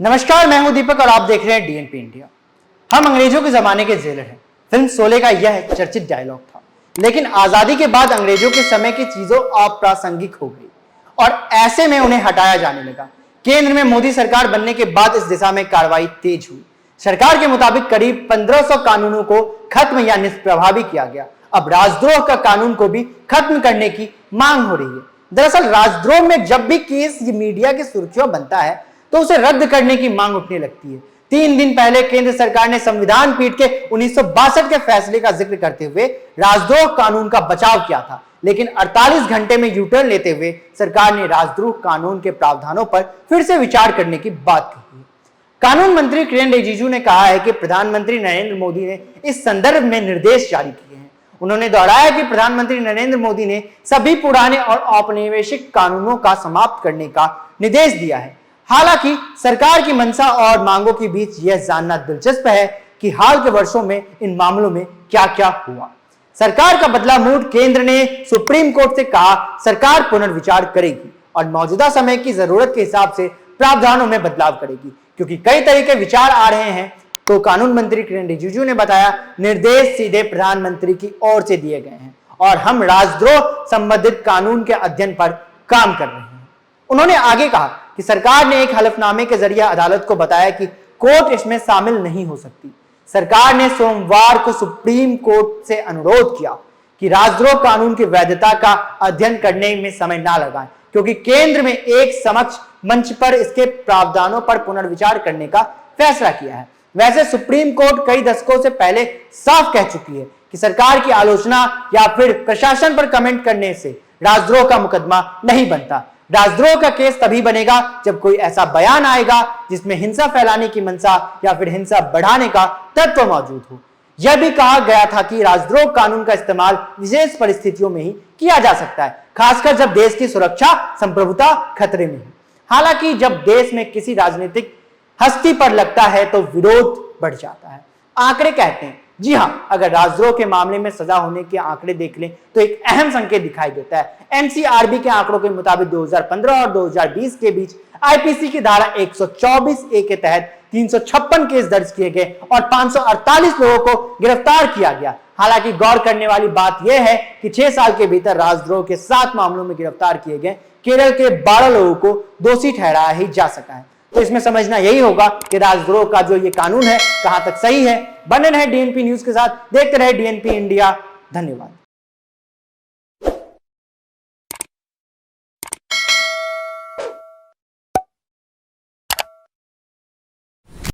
नमस्कार, मैं हूं दीपक और आप देख रहे हैं डीएनपी इंडिया। हम अंग्रेजों के जमाने के जेलर हैं। फिल्म शोले का यह चर्चित डायलॉग था। लेकिन आजादी के बाद अंग्रेजों के समय की चीजों अप्रासंगिक हो गई और ऐसे में उन्हें हटाया जाने लगा। केंद्र में मोदी सरकार बनने के बाद इस दिशा में कार्रवाई तेज हुई। सरकार के मुताबिक करीब 1500 कानूनों को खत्म या निष्प्रभावी किया गया। अब राजद्रोह का कानून को भी खत्म करने की मांग हो रही है। दरअसल राजद्रोह में जब भी केस मीडिया की सुर्खियों बनता है तो उसे रद्द करने की मांग उठने लगती है। 3 दिन पहले केंद्र सरकार ने संविधान पीठ के 1962 के फैसले का जिक्र करते हुए राजद्रोह कानून का बचाव किया था, लेकिन 48 घंटे में यू टर्न लेते हुए सरकार ने राजद्रोह कानून के प्रावधानों पर फिर से विचार करने की बात कही है। कानून मंत्री किरेन रिजिजू ने कहा है कि प्रधानमंत्री नरेंद्र मोदी ने इस संदर्भ में निर्देश जारी किए हैं। उन्होंने दोहराया कि प्रधानमंत्री नरेंद्र मोदी ने सभी पुराने और औपनिवेशिक कानूनों का समाप्त करने का निर्देश दिया है। हालांकि सरकार की मंशा और मांगों के बीच यह जानना दिलचस्प है कि हाल के वर्षों में इन मामलों में क्या क्या हुआ। सरकार का बदला मूड। केंद्र ने सुप्रीम कोर्ट से कहा सरकार पुनर्विचार करेगी और मौजूदा समय की जरूरत के हिसाब से प्रावधानों में बदलाव करेगी, क्योंकि कई तरह के विचार आ रहे हैं। तो कानून मंत्री किरेन रिजिजू ने बताया निर्देश सीधे प्रधानमंत्री की ओर से दिए गए हैं और हम राजद्रोह संबंधित कानून के अध्ययन पर काम कर रहे हैं। उन्होंने आगे कहा कि सरकार ने एक हलफनामे के जरिए अदालत को बताया कि कोर्ट इसमें शामिल नहीं हो सकती। सरकार ने सोमवार को सुप्रीम कोर्ट से अनुरोध किया कि राजद्रोह कानून की वैधता का अध्ययन करने में समय ना लगाएं, क्योंकि केंद्र में एक समक्ष मंच पर इसके प्रावधानों पर पुनर्विचार करने का फैसला किया है। वैसे सुप्रीम कोर्ट कई दशकों से पहले साफ कह चुकी है कि सरकार की आलोचना या फिर प्रशासन पर कमेंट करने से राजद्रोह का मुकदमा नहीं बनता। राजद्रोह का केस तभी बनेगा जब कोई ऐसा बयान आएगा जिसमें हिंसा फैलाने की मंशा या फिर हिंसा बढ़ाने का तत्व मौजूद हो। यह भी कहा गया था कि राजद्रोह कानून का इस्तेमाल विशेष परिस्थितियों में ही किया जा सकता है, खासकर जब देश की सुरक्षा संप्रभुता खतरे में हो। हालांकि जब देश में किसी राजनीतिक हस्ती पर लगता है तो विरोध बढ़ जाता है। आंकड़े कहते हैं, जी हाँ, अगर राजद्रोह के मामले में सजा होने के आंकड़े देख लें तो एक अहम संकेत दिखाई देता है। एनसीआरबी के आंकड़ों के मुताबिक 2015 और 2020 के बीच आईपीसी की धारा 124A के तहत 356 केस दर्ज किए गए और 548 लोगों को गिरफ्तार किया गया। हालांकि गौर करने वाली बात यह है कि 6 साल के भीतर राजद्रोह के 7 मामलों में गिरफ्तार किए गए केरल के 12 लोगों को दोषी ठहराया ही जा सका है। तो इसमें समझना यही होगा कि राजद्रोह का जो ये कानून है कहां तक सही है। बने रहे डीएनपी न्यूज के साथ, देखते रहे डीएनपी इंडिया। धन्यवाद।